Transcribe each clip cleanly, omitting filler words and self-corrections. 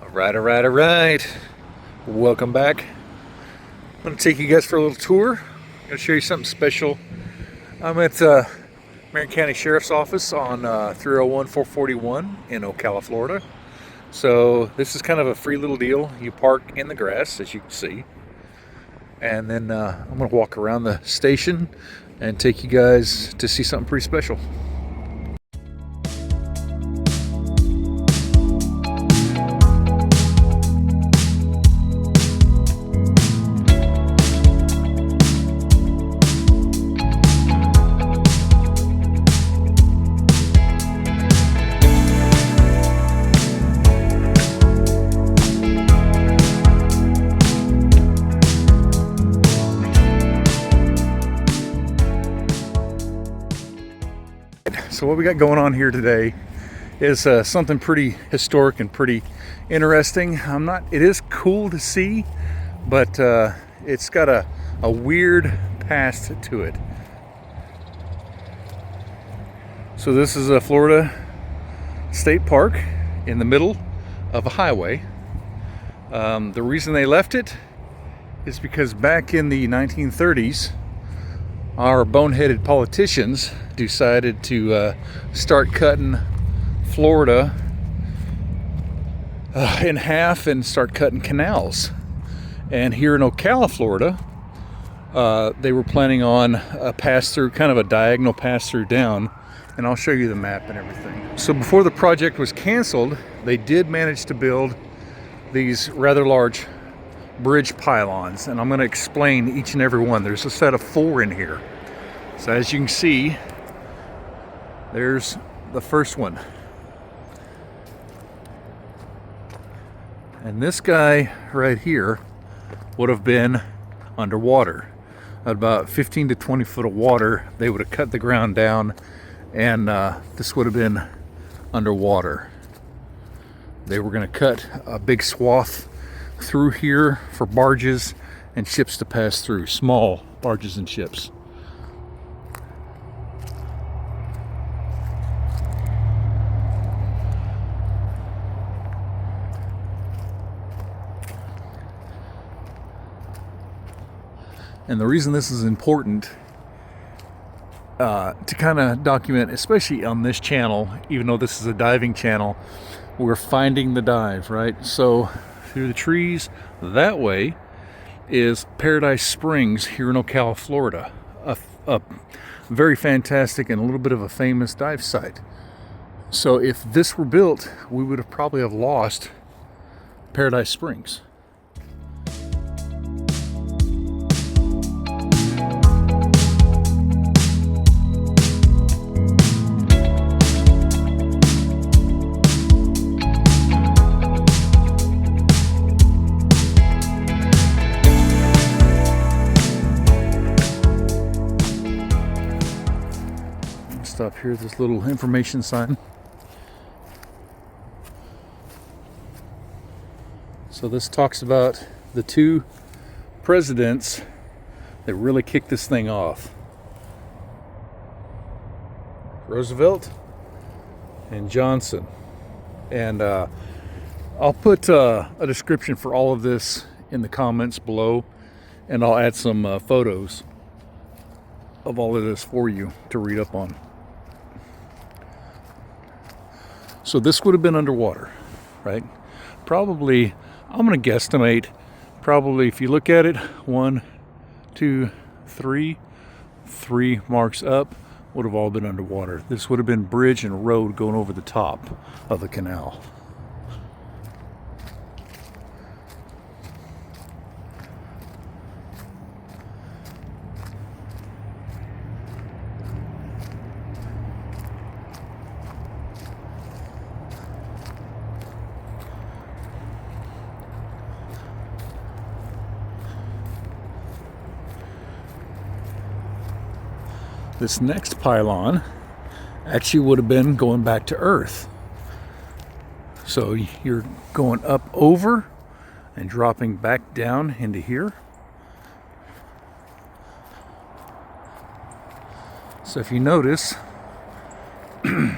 All right. Welcome back. I'm going to take you guys for a little tour. I'm going to show you something special. I'm at Marion County Sheriff's Office on 301-441 in Ocala, Florida. So this is kind of a free little deal. You park in the grass, as you can see. And then I'm going to walk around the station and take you guys to see something pretty special. So what we got going on here today is something pretty historic and pretty interesting. It is cool to see, but it's got a weird past to it. So this is a Florida State Park in the middle of a highway. The reason they left it is because back in the 1930s, our boneheaded politicians decided to start cutting Florida in half and start cutting canals. And here in Ocala, Florida, they were planning on a pass-through, kind of a diagonal pass-through down, and I'll show you the map and everything. So before the project was canceled, they did manage to build these rather large bridge pylons, and I'm going to explain each and every one. There's a set of 4 in here. So as you can see, there's the first one. And this guy right here would have been underwater. At about 15 to 20 foot of water, they would have cut the ground down, and this would have been underwater. They were going to cut a big swath through here for barges and ships to pass through, small barges and ships. And the reason this is important to kind of document, especially on this channel, even though this is a diving channel, we're finding the dive, right? So through the trees that way is Paradise Springs here in Ocala, Florida. A very fantastic and a little bit of a famous dive site. So if this were built, we would have probably lost Paradise Springs. Stop here at this little information sign. So this talks about the 2 presidents that really kicked this thing off. Roosevelt and Johnson. And I'll put a description for all of this in the comments below, and I'll add some photos of all of this for you to read up on. So this would have been underwater, right? Probably, I'm going to guesstimate, probably if you look at it, 1, 2, 3 marks up would have all been underwater. This would have been bridge and road going over the top of the canal. This next pylon actually would have been going back to Earth. So you're going up over and dropping back down into here. So if you notice, it's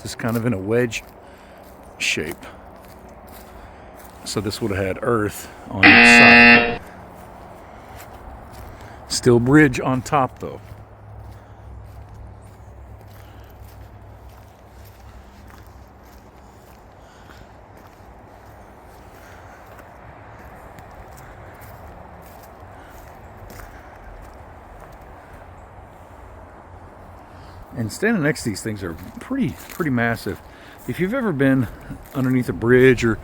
just kind of in a wedge shape. So this would have had earth on each side. Still bridge on top though. And standing next to these things are pretty massive. If you've ever been underneath a bridge or,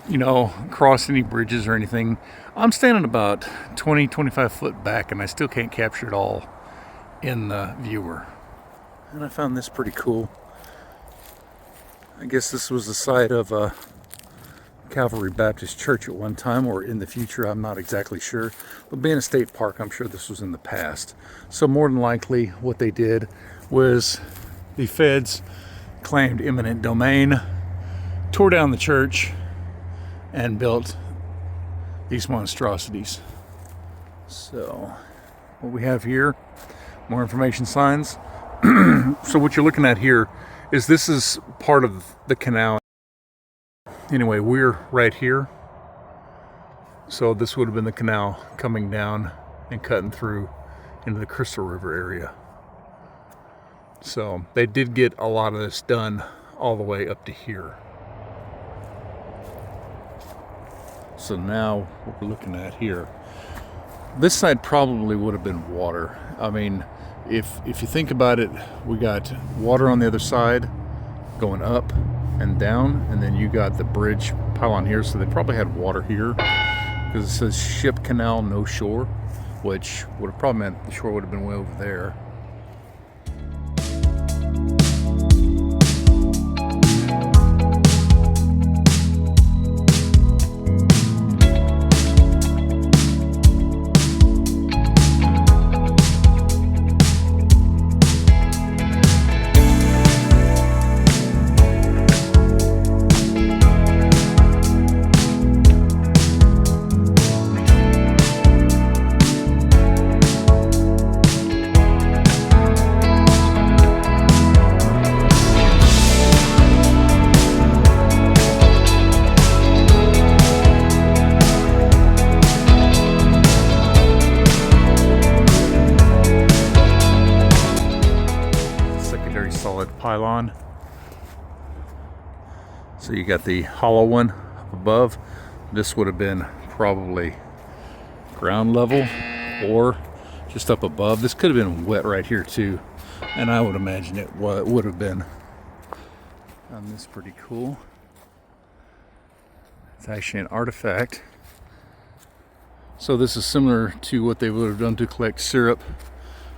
you know, crossed any bridges or anything, I'm standing about 20-25 foot back and I still can't capture it all in the viewer. And I found this pretty cool. I guess this was the site of Calvary Baptist Church at one time, or in the future, I'm not exactly sure. But being a state park, I'm sure this was in the past. So more than likely what they did was the feds claimed eminent domain, tore down the church, and built these monstrosities. So what we have here, more information signs. So what you're looking at here is this is part of the canal. Anyway, we're right here. So this would have been the canal coming down and cutting through into the Crystal River area. So they did get a lot of this done all the way up to here. So now what we're looking at here, this side probably would have been water. I mean, if you think about it, we got water on the other side going up and down, and then you got the bridge pylon here, so they probably had water here because it says ship canal, no shore, which would have probably meant the shore would have been way over there. Pylon. So you got the hollow one up above. This would have been probably ground level or just up above. This could have been wet right here too, and I would imagine it would have been. And this is pretty cool. It's actually an artifact. So this is similar to what they would have done to collect syrup.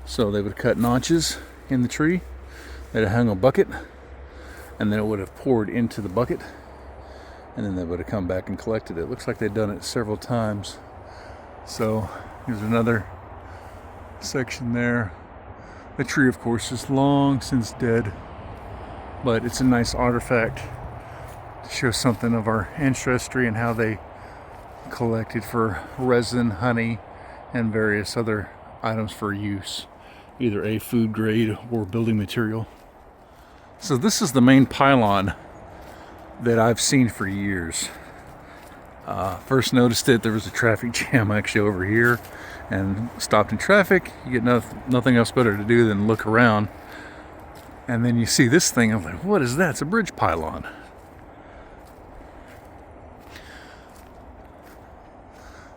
So they would cut notches in the tree. They'd have hung a bucket, and then it would have poured into the bucket, and then they would have come back and collected it. It looks like they've done it several times. So here's another section there. The tree, of course, is long since dead, but it's a nice artifact to show something of our ancestry and how they collected for resin, honey, and various other items for use, either a food grade or building material. So this is the main pylon that I've seen for years. First noticed it, there was a traffic jam actually over here, and stopped in traffic. You get nothing else better to do than look around. And then you see this thing, I'm like, what is that? It's a bridge pylon.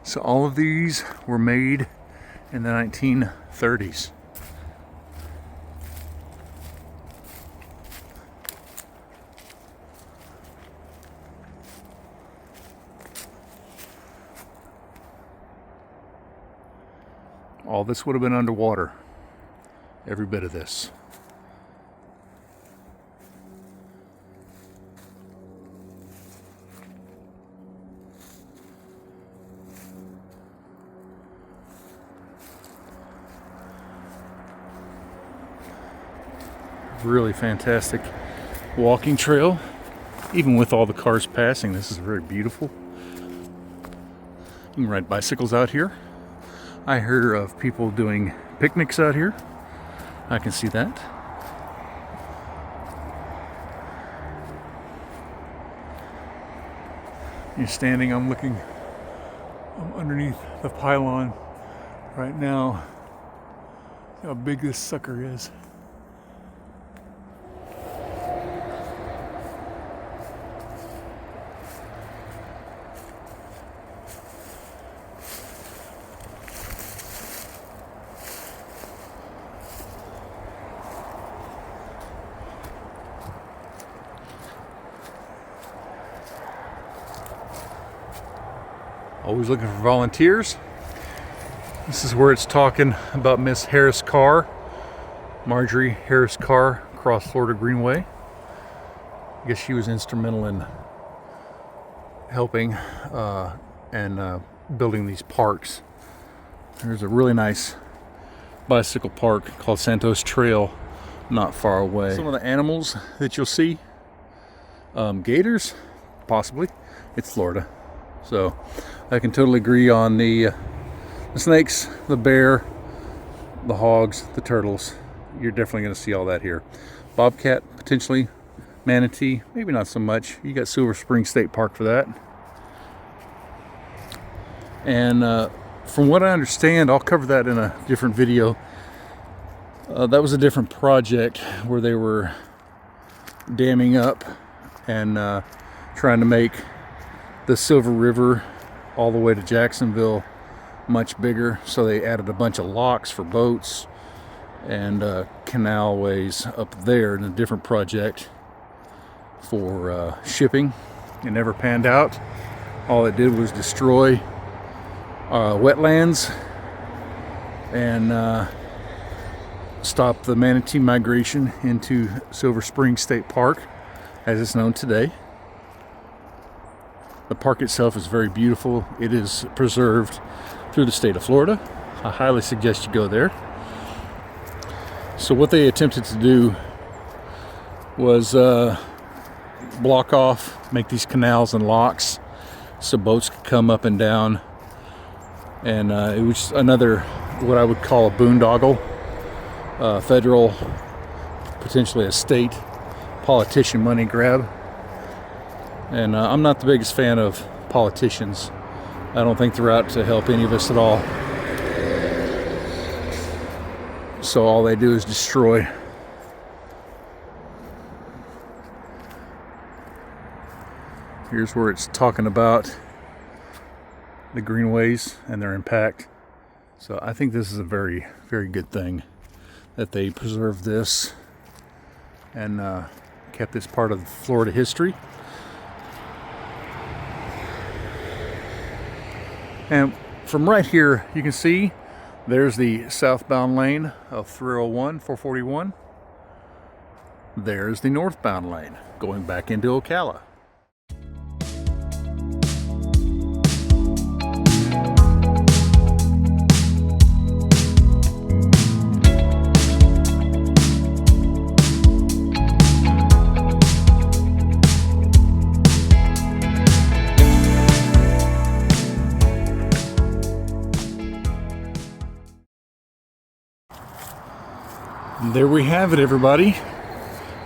So all of these were made in the 1930s. All this would have been underwater. Every bit of this. Really fantastic walking trail. Even with all the cars passing, this is very beautiful. You can ride bicycles out here. I hear of people doing picnics out here. I can see that. You're standing, I'm underneath the pylon right now. See how big this sucker is. Always looking for volunteers. This is where it's talking about Miss Harris Carr, Marjorie Harris Carr, Cross Florida Greenway. I guess she was instrumental in helping and building these parks. There's a really nice bicycle park called Santos Trail not far away. Some of the animals that you'll see, gators, possibly. It's Florida. So I can totally agree on the snakes, the bear, the hogs, the turtles. You're definitely going to see all that here. Bobcat, potentially. Manatee, maybe not so much. You got Silver Spring State Park for that. And from what I understand, I'll cover that in a different video. That was a different project where they were damming up and trying to make the Silver River all the way to Jacksonville much bigger, so they added a bunch of locks for boats and canalways up there in a different project for shipping. It never panned out. All it did was destroy wetlands and stop the manatee migration into Silver Spring State Park as it's known today. The park itself is very beautiful. It is preserved through the state of Florida. I highly suggest you go there. So what they attempted to do was block off, make these canals and locks so boats could come up and down. And it was another, what I would call a boondoggle, federal, potentially a state politician money grab. And I'm not the biggest fan of politicians. I don't think they're out to help any of us at all. So all they do is destroy. Here's where it's talking about the greenways and their impact. So I think this is a very, very good thing that they preserved this and kept this part of Florida history. And from right here, you can see there's the southbound lane of 301, 441. There's the northbound lane going back into Ocala. There we have it, everybody.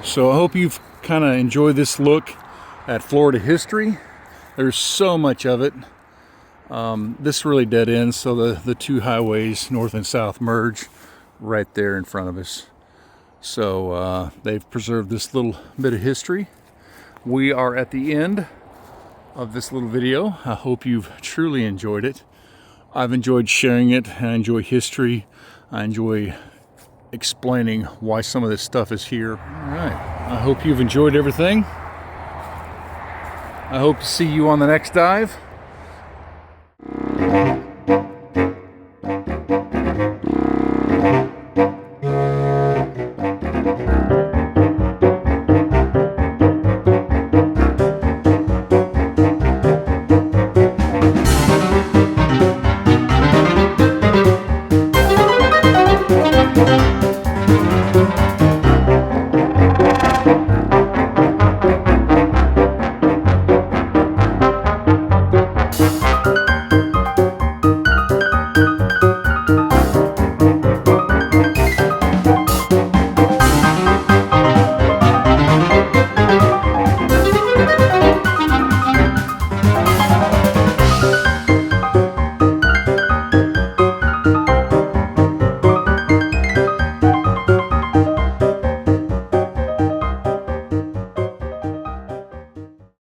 So I hope you've kind of enjoyed this look at Florida history. There's so much of it. This really dead ends, so the two highways, north and south, merge right there in front of us. So they've preserved this little bit of history. We are at the end of this little video. I hope you've truly enjoyed it. I've enjoyed sharing it. I enjoy history. I enjoy explaining why some of this stuff is here. All right, I hope you've enjoyed everything. I hope to see you on the next dive.